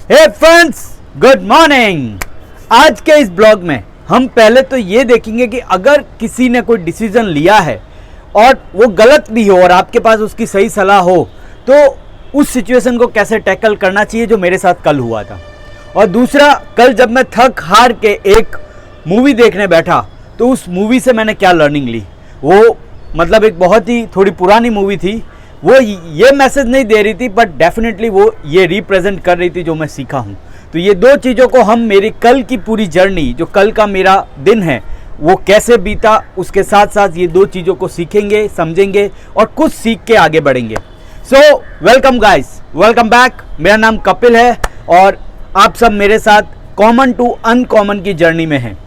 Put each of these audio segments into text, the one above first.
हे friends, good morning. आज के इस ब्लॉग में हम पहले तो ये देखेंगे कि अगर किसी ने कोई डिसीजन लिया है और वो गलत भी हो और आपके पास उसकी सही सलाह हो तो उस सिचुएशन को कैसे टैकल करना चाहिए, जो मेरे साथ कल हुआ था। और दूसरा, कल जब मैं थक हार के एक मूवी देखने बैठा तो उस मूवी से मैंने क्या लर्निंग ली। वो मतलब एक बहुत ही थोड़ी पुरानी मूवी थी, वो ये मैसेज नहीं दे रही थी बट डेफिनेटली वो ये रिप्रेजेंट कर रही थी जो मैं सीखा हूँ। तो ये दो चीज़ों को हम मेरी कल की पूरी जर्नी, जो कल का मेरा दिन है वो कैसे बीता, उसके साथ साथ ये दो चीज़ों को सीखेंगे, समझेंगे और कुछ सीख के आगे बढ़ेंगे। So welcome guys, welcome back. मेरा नाम कपिल है और आप सब मेरे साथ कॉमन टू अनकॉमन की जर्नी में हैं।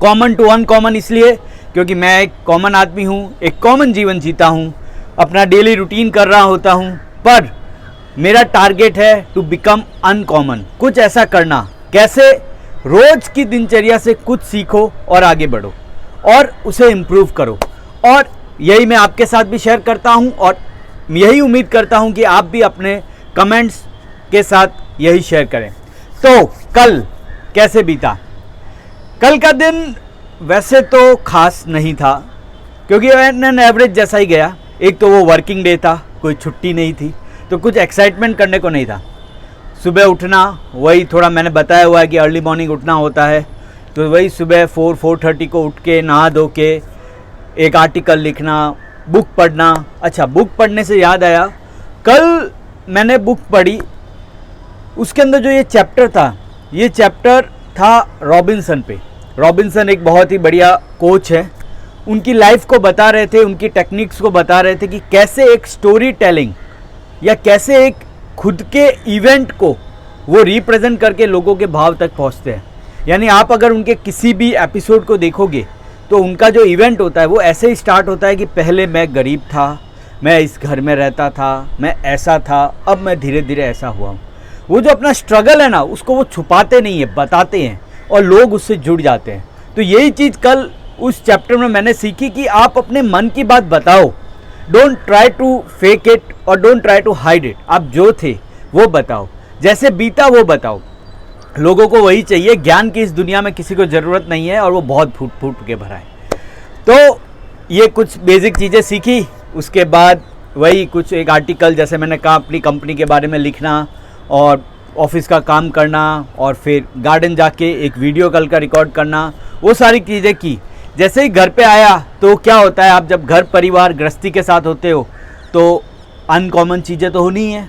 कॉमन टू अनकॉमन इसलिए क्योंकि मैं एक कॉमन आदमी हूँ, एक कॉमन जीवन जीता हूँ, अपना डेली रूटीन कर रहा होता हूँ, पर मेरा टारगेट है टू बिकम अनकॉमन। कुछ ऐसा करना, कैसे रोज की दिनचर्या से कुछ सीखो और आगे बढ़ो और उसे इम्प्रूव करो। और यही मैं आपके साथ भी शेयर करता हूँ और यही उम्मीद करता हूँ कि आप भी अपने कमेंट्स के साथ यही शेयर करें। तो कल कैसे बीता? कल का दिन वैसे तो खास नहीं था क्योंकि एन एवरेज जैसा ही गया। एक तो वो वर्किंग डे था, कोई छुट्टी नहीं थी, तो कुछ एक्साइटमेंट करने को नहीं था। सुबह उठना, वही थोड़ा मैंने बताया हुआ है कि अर्ली मॉर्निंग उठना होता है, तो वही सुबह 4:30 को उठ के नहा धो के एक आर्टिकल लिखना, बुक पढ़ना। अच्छा, बुक पढ़ने से याद आया, कल मैंने बुक पढ़ी, उसके अंदर जो ये चैप्टर था, ये चैप्टर था रॉबिन्सन पे। रॉबिन्सन एक बहुत ही बढ़िया कोच है, उनकी लाइफ को बता रहे थे, उनकी टेक्निक्स को बता रहे थे कि कैसे एक स्टोरी टेलिंग या कैसे एक खुद के इवेंट को वो रिप्रेजेंट करके लोगों के भाव तक पहुंचते हैं। यानी आप अगर उनके किसी भी एपिसोड को देखोगे तो उनका जो इवेंट होता है वो ऐसे ही स्टार्ट होता है कि पहले मैं गरीब था, मैं इस घर में रहता था, मैं ऐसा था, अब मैं धीरे धीरे ऐसा हुआ हूँ। वो जो अपना स्ट्रगल है ना, उसको वो छुपाते नहीं है, बताते हैं और लोग उससे जुड़ जाते हैं। तो यही चीज़ कल उस चैप्टर में मैंने सीखी कि आप अपने मन की बात बताओ। Don't try to fake it और don't try to hide it. आप जो थे वो बताओ, जैसे बीता वो बताओ। लोगों को वही चाहिए। ज्ञान की इस दुनिया में किसी को ज़रूरत नहीं है और वो बहुत फूट फूट के भरा है। तो ये कुछ बेसिक चीज़ें सीखी, उसके बाद वही कुछ एक आर्टिकल, जैसे मैंने कहा, अपनी कंपनी के बारे में लिखना और ऑफिस का काम करना और फिर गार्डन जाके एक वीडियो कॉल का रिकॉर्ड करना, वो सारी चीज़ें की। जैसे ही घर पे आया तो क्या होता है, आप जब घर परिवार गृहस्थी के साथ होते हो तो अनकॉमन चीज़ें तो होनी है।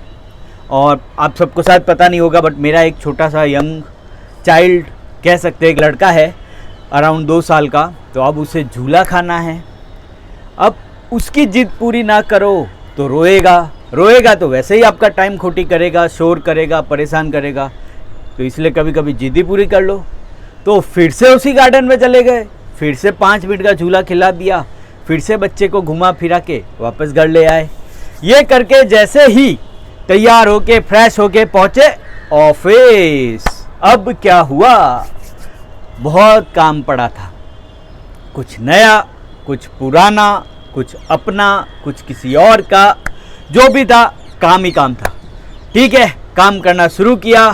और आप सबको शायद पता नहीं होगा बट मेरा एक छोटा सा यंग चाइल्ड, कह सकते हैं, एक लड़का है अराउंड 2 साल का। तो अब उसे झूला खाना है। अब उसकी जिद पूरी ना करो तो रोएगा, रोएगा तो वैसे ही आपका टाइम खोटी करेगा, शोर करेगा, परेशान करेगा। तो इसलिए कभी कभी जिद ही पूरी कर लो। तो फिर से उसी गार्डन में चले गए, फिर से 5 मिनट का झूला खिला दिया, फिर से बच्चे को घुमा फिरा के वापस घर ले आए। ये करके जैसे ही तैयार होके फ्रेश होके पहुंचे ऑफिस, अब क्या हुआ, बहुत काम पड़ा था। कुछ नया, कुछ पुराना, कुछ अपना, कुछ किसी और का, जो भी था काम ही काम था। ठीक है, काम करना शुरू किया,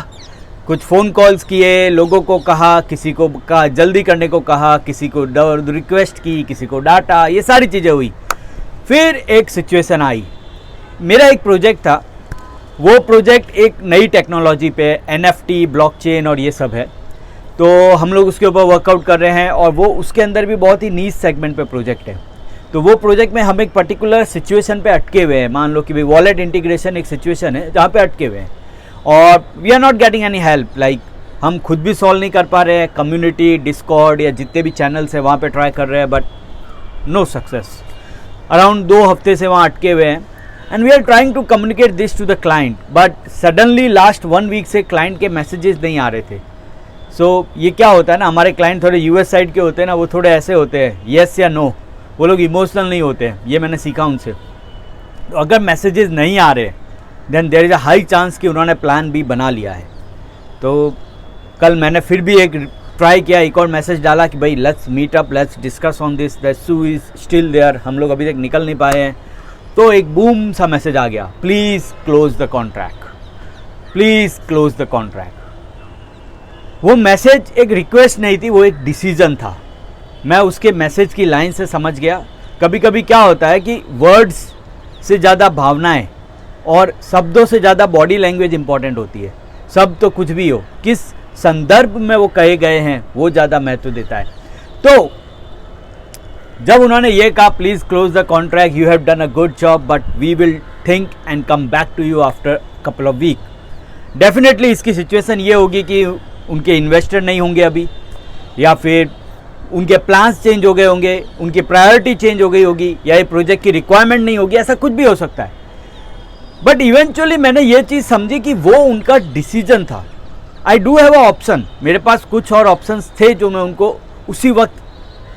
कुछ फ़ोन कॉल्स किए, लोगों को कहा, किसी को कहा जल्दी करने को कहा, किसी को रिक्वेस्ट की, किसी को डाटा, ये सारी चीज़ें हुई। फिर एक सिचुएशन आई। मेरा एक प्रोजेक्ट था, वो प्रोजेक्ट एक नई टेक्नोलॉजी पे, NFT, ब्लॉकचेन और ये सब है। तो हम लोग उसके ऊपर वर्कआउट कर रहे हैं और वो उसके अंदर भी बहुत ही नीच सेगमेंट पे प्रोजेक्ट है। तो वो प्रोजेक्ट में हम एक पर्टिकुलर सिचुएशन पे अटके हुए हैं। मान लो कि भाई वॉलेट इंटीग्रेशन एक सिचुएशन है जहाँ पे अटके हुए हैं और we are not getting any help. Like हम खुद भी सॉल्व नहीं कर पा रहे हैं। कम्युनिटी, डिस्कॉर्ड या जितने भी चैनल्स हैं वहाँ पे ट्राई कर रहे हैं बट नो सक्सेस। अराउंड 2 हफ्ते से वहाँ अटके हुए हैं and we are trying to communicate this to the client but suddenly last 1 week से क्लाइंट के मैसेजेस नहीं आ रहे थे। सो ये क्या होता है ना, हमारे क्लाइंट थोड़े US साइड के होते हैं ना, वो थोड़े ऐसे होते हैं, येस या नो, वो लोग इमोशनल नहीं होते हैं। ये मैंने सीखा उनसे। तो अगर मैसेजेस नहीं आ रहे then there is a high chance कि उन्होंने प्लान भी बना लिया है। तो कल मैंने फिर भी एक ट्राई किया, एक और मैसेज डाला कि भाई let's meet up, let's discuss on this, that shoe is still there, हम लोग अभी तक निकल नहीं पाए हैं। तो एक बूम सा मैसेज आ गया, please close the contract. Please close the contract. वो मैसेज एक रिक्वेस्ट नहीं थी, वो एक डिसीजन था। मैं उसके मैसेज की लाइन से समझ गया। कभी कभी क्या होता है कि वर्ड्स से ज़्यादा भावनाएं और शब्दों से ज़्यादा बॉडी लैंग्वेज इंपॉर्टेंट होती है। शब्द तो कुछ भी हो, किस संदर्भ में वो कहे गए हैं वो ज़्यादा महत्व देता है। तो जब उन्होंने ये कहा please close the contract, you have done a good job but we will think and come back to you after couple of week. Definitely इसकी सिचुएशन ये होगी कि उनके इन्वेस्टर नहीं होंगे अभी, या फिर उनके प्लान्स चेंज हो गए होंगे, उनकी प्रायोरिटी चेंज हो गई होगी, या ये प्रोजेक्ट की रिक्वायरमेंट नहीं होगी, ऐसा कुछ भी हो सकता है। बट इवेंचुअली मैंने ये चीज़ समझी कि वो उनका डिसीजन था। I do have a option, मेरे पास कुछ और ऑप्शंस थे जो मैं उनको उसी वक्त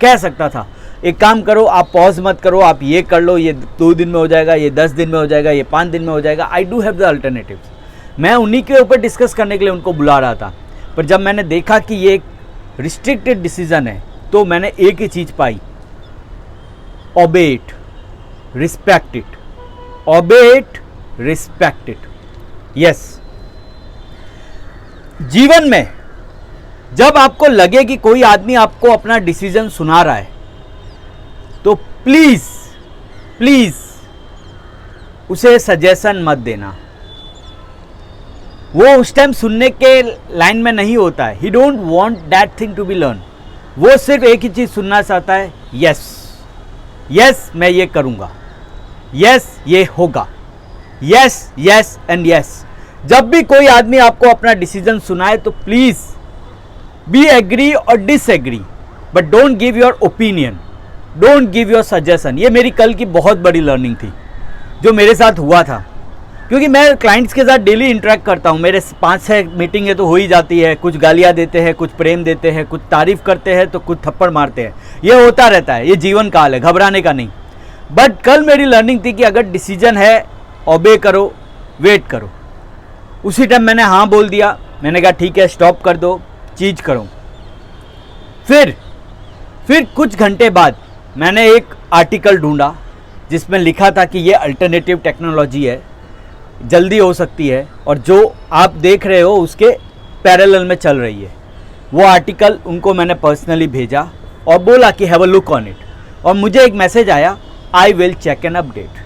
कह सकता था, एक काम करो, आप पॉज मत करो, आप ये कर लो, ये 2 दिन में हो जाएगा, ये 10 दिन में हो जाएगा, ये 5 दिन में हो जाएगा। I do have the alternatives. मैं उन्हीं के ऊपर डिस्कस करने के लिए उनको बुला रहा था। पर जब मैंने देखा कि ये एक रिस्ट्रिक्टेड डिसीजन है तो मैंने एक ही चीज़ पाई, obey it, respect it, obey it, respect it. Yes, जीवन में जब आपको लगे कि कोई आदमी आपको अपना डिसीजन सुना रहा है तो प्लीज प्लीज उसे सजेशन मत देना। वो उस टाइम सुनने के लाइन में नहीं होता है। He don't want that thing to be learn. वो सिर्फ एक ही चीज सुनना चाहता है, यस यस मैं ये करूंगा, यस ये होगा, यस यस एंड यस। जब भी कोई आदमी आपको अपना डिसीजन सुनाए तो प्लीज बी एग्री और disagree, but don't give your opinion, don't give your suggestion. ये मेरी कल की बहुत बड़ी लर्निंग थी जो मेरे साथ हुआ था, क्योंकि मैं क्लाइंट्स के साथ डेली इंटरेक्ट करता हूँ। मेरे 5-6 मीटिंगें तो हो ही जाती है, कुछ गालियाँ देते हैं, कुछ प्रेम देते हैं, कुछ तारीफ करते हैं तो कुछ थप्पड़ मारते हैं। ये होता रहता है, ये जीवन काल है, घबराने का नहीं। बट कल मेरी लर्निंग थी कि अगर डिसीजन है ओबे करो, वेट करो। उसी टाइम मैंने हाँ बोल दिया। मैंने कहा ठीक है, स्टॉप कर दो, चीज करो। फिर कुछ घंटे बाद मैंने एक आर्टिकल ढूंढा जिसमें लिखा था कि ये अल्टरनेटिव टेक्नोलॉजी है, जल्दी हो सकती है और जो आप देख रहे हो उसके पैरेलल में चल रही है। वो आर्टिकल उनको मैंने पर्सनली भेजा और बोला कि have a look on it, और मुझे एक मैसेज आया, I will check an update.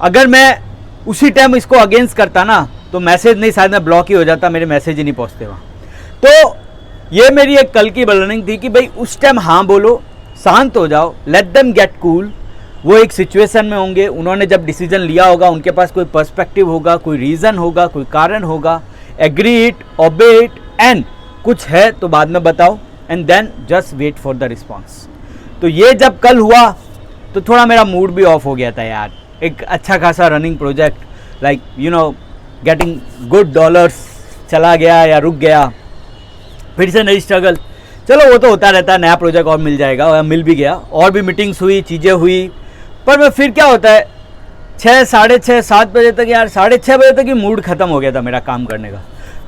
अगर मैं उसी टाइम इसको अगेंस्ट करता ना तो मैसेज नहीं, शायद मैं ब्लॉक ही हो जाता, मेरे मैसेज ही नहीं पहुंचते वहाँ। तो ये मेरी एक कल की लर्निंग थी कि भाई उस टाइम हाँ बोलो, शांत हो जाओ, लेट देम गेट कूल। वो एक सिचुएशन में होंगे, उन्होंने जब डिसीजन लिया होगा उनके पास कोई पर्सपेक्टिव होगा, कोई रीज़न होगा, कोई कारण होगा। Agree it, obey it, and कुछ है तो बाद में बताओ, and then just wait for the response. तो ये जब कल हुआ तो थोड़ा मेरा मूड भी ऑफ हो गया था यार। एक अच्छा खासा running project, like you know getting good dollars, चला गया या रुक गया, फिर से नई स्ट्रगल। चलो वो तो होता रहता है, नया प्रोजेक्ट और मिल जाएगा, और मिल भी गया, और भी मीटिंग्स हुई, चीज़ें हुई। पर मैं फिर क्या होता है 6, 6:30, 7 बजे तक, यार 6:30 बजे तक ही मूड खत्म हो गया था मेरा काम करने का।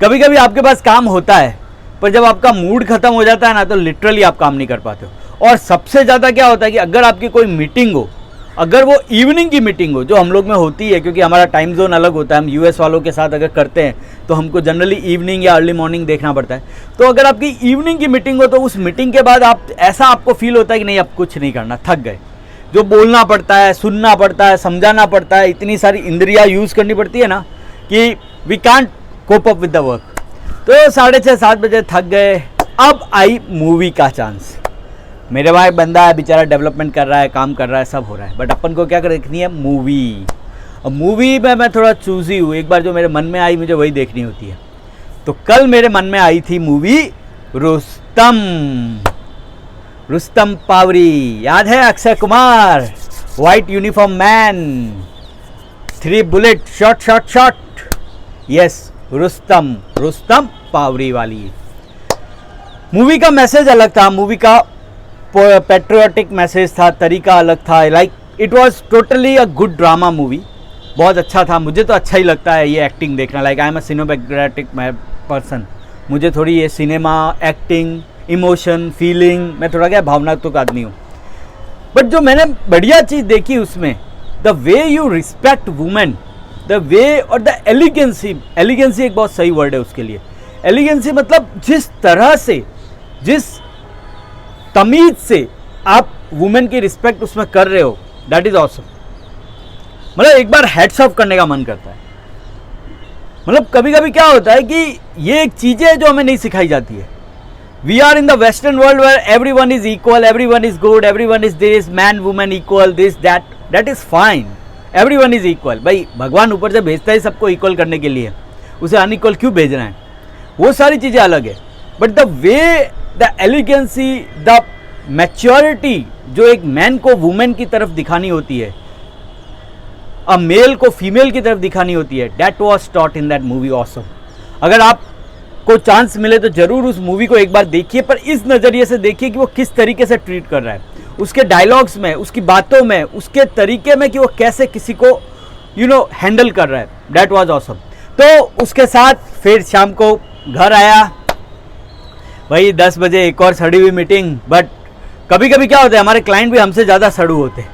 कभी कभी आपके पास काम होता है पर जब आपका मूड खत्म हो जाता है ना तो लिटरली आप काम नहीं कर पाते हो। और सबसे ज़्यादा क्या होता है कि अगर आपकी कोई मीटिंग हो, अगर वो इवनिंग की मीटिंग हो, जो हम लोग में होती है क्योंकि हमारा टाइम जोन अलग होता है, हम यूएस वालों के साथ अगर करते हैं तो हमको जनरली इवनिंग या अर्ली मॉर्निंग देखना पड़ता है। तो अगर आपकी इवनिंग की मीटिंग हो तो उस मीटिंग के बाद आप ऐसा आपको फील होता है कि नहीं अब कुछ नहीं करना, थक गए। जो बोलना पड़ता है, सुनना पड़ता है, समझाना पड़ता है, इतनी सारी इंद्रियां यूज़ करनी पड़ती है ना कि we can't cope up with the work. तो 6:30, 7 बजे थक गए। अब आई मूवी का चांस। मेरे वहाँ एक बंदा है बेचारा, डेवलपमेंट कर रहा है, काम कर रहा है, सब हो रहा है, बट अपन को क्या देखनी है, मूवी। अब मूवी में मैं थोड़ा चूजी हूँ, एक बार जो मेरे मन में आई मुझे वही देखनी होती है। तो कल मेरे मन में आई थी मूवी रुस्तम। रुस्तम पावरी, याद है Akshay Kumar, white uniform man, 3 bullet, shot shot shot. Yes, Rustom Pavri वाली मूवी का मैसेज अलग था, मूवी का पेट्रियोटिक मैसेज था, तरीका अलग था। Like it was totally a good drama movie, बहुत अच्छा था। मुझे तो अच्छा ही लगता है ये एक्टिंग देखना। Like I am a cinematic person, मुझे थोड़ी ये सिनेमा, एक्टिंग, इमोशन, फीलिंग, मैं थोड़ा क्या भावनात्मक आदमी हूँ। बट जो मैंने बढ़िया चीज़ देखी उसमें, the way you respect women the way और द एलिगेंसी, एलिगेंसी एक बहुत सही वर्ड है उसके लिए। एलिगेंसी मतलब जिस तरह से, जिस तमीज से आप वुमेन की रिस्पेक्ट उसमें कर रहे हो, दैट इज ऑसम। मतलब एक बार हैट्स ऑफ करने का मन करता है। मतलब कभी कभी क्या होता है कि ये एक चीजें है जो हमें नहीं सिखाई जाती है। We are in the western world where everyone is equal, everyone is good, everyone is this, man women equal, this that, that is fine, everyone is equal. भाई भगवान ऊपर से भेजता है सबको इक्वल करने के लिए, उसे अनइक्वल क्यों भेज रहे हैं? वो सारी चीजें अलग है, but the way, the elegancy, the maturity जो एक मैन को वुमेन की तरफ दिखानी होती है, अ मेल को फीमेल की तरफ दिखानी होती है, that was taught in that movie awesome. अगर आपको चांस मिले तो जरूर उस मूवी को एक बार देखिए, पर इस नज़रिए से देखिए कि वो किस तरीके से ट्रीट कर रहा है, उसके डायलॉग्स में, उसकी बातों में, उसके तरीके में कि वो कैसे किसी को हैंडल कर रहा है। That was awesome. तो उसके साथ फिर शाम को घर आया, भाई 10 बजे एक और सड़ी हुई मीटिंग। बट कभी कभी क्या होता है, हमारे क्लाइंट भी हमसे ज़्यादा सड़ू होते हैं।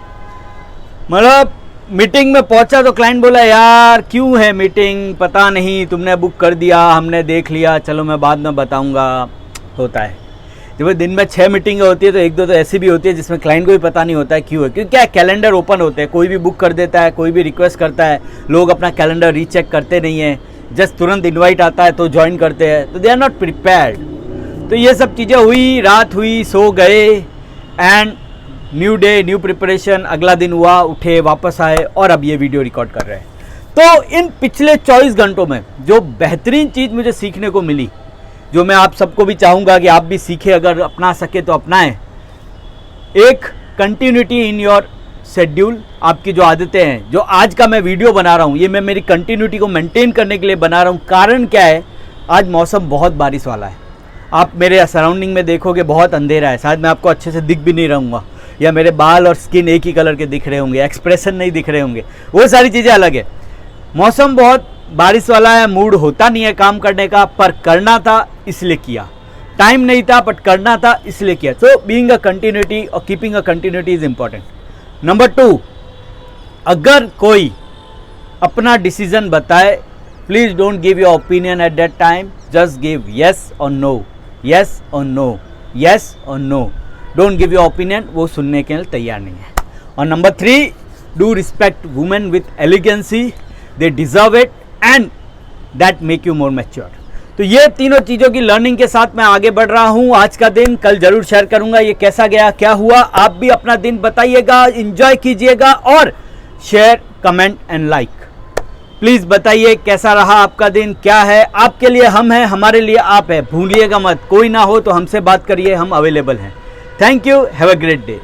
मतलब मीटिंग में पहुंचा तो क्लाइंट बोला, यार क्यों है मीटिंग, पता नहीं, तुमने बुक कर दिया, हमने देख लिया, चलो मैं बाद में बताऊंगा। होता है जब दिन में 6 मीटिंगें होती है तो एक दो तो ऐसी भी होती है जिसमें क्लाइंट को भी पता नहीं होता है क्यों है, क्योंकि क्या कैलेंडर ओपन होते हैं, कोई भी बुक कर देता है, कोई भी रिक्वेस्ट करता है, लोग अपना कैलेंडर रीचेक करते नहीं है, जस्ट तुरंत इन्वाइट आता है तो ज्वाइन करते हैं, तो दे आर नॉट प्रिपेयर्ड। तो ये सब चीज़ें हुई, रात हुई, सो गए, and new day, new preparation, अगला दिन हुआ, उठे, वापस आए और अब ये वीडियो रिकॉर्ड कर रहे हैं। तो इन पिछले 24 घंटों में जो बेहतरीन चीज़ मुझे सीखने को मिली, जो मैं आप सबको भी चाहूँगा कि आप भी सीखें, अगर अपना सके तो अपनाएं, एक कंटिन्यूटी इन योर शेड्यूल। आपकी जो आदतें हैं, जो आज का मैं वीडियो बना रहा हूँ, ये मैं मेरी कंटिन्यूटी को मेंटेन करने के लिए बना रहा हूँ। कारण क्या है, आज मौसम बहुत बारिश वाला है, आप मेरे सराउंडिंग में देखोगे बहुत अंधेरा है, शायद मैं आपको अच्छे से दिख भी नहीं रहूँगा, या मेरे बाल और स्किन एक ही कलर के दिख रहे होंगे, एक्सप्रेशन नहीं दिख रहे होंगे, वो सारी चीज़ें अलग है। मौसम बहुत बारिश वाला है, मूड होता नहीं है काम करने का, पर करना था इसलिए किया, टाइम नहीं था बट करना था इसलिए किया। सो बीइंग अ कंटिन्यूटी और keeping a continuity is important. Number 2, अगर कोई अपना डिसीजन बताए, please don't give your opinion at that time, just give yes और नो, येस और नो, येस और no, don't give your opinion, वो सुनने के लिए तैयार नहीं है। और number 3, do respect women with elegancy, they deserve it and that make you more mature. तो ये तीनों चीज़ों की लर्निंग के साथ मैं आगे बढ़ रहा हूँ। आज का दिन कल जरूर शेयर करूंगा ये कैसा गया, क्या हुआ। आप भी अपना दिन बताइएगा, इंजॉय कीजिएगा और share, comment and like. Please बताइए कैसा रहा आपका दिन, क्या है। आपके लिए हम हैं, हमारे लिए आप हैं, भूलिएगा मत। कोई ना हो तो हमसे बात करिए, हम अवेलेबल हैं। Thank you, have a great day.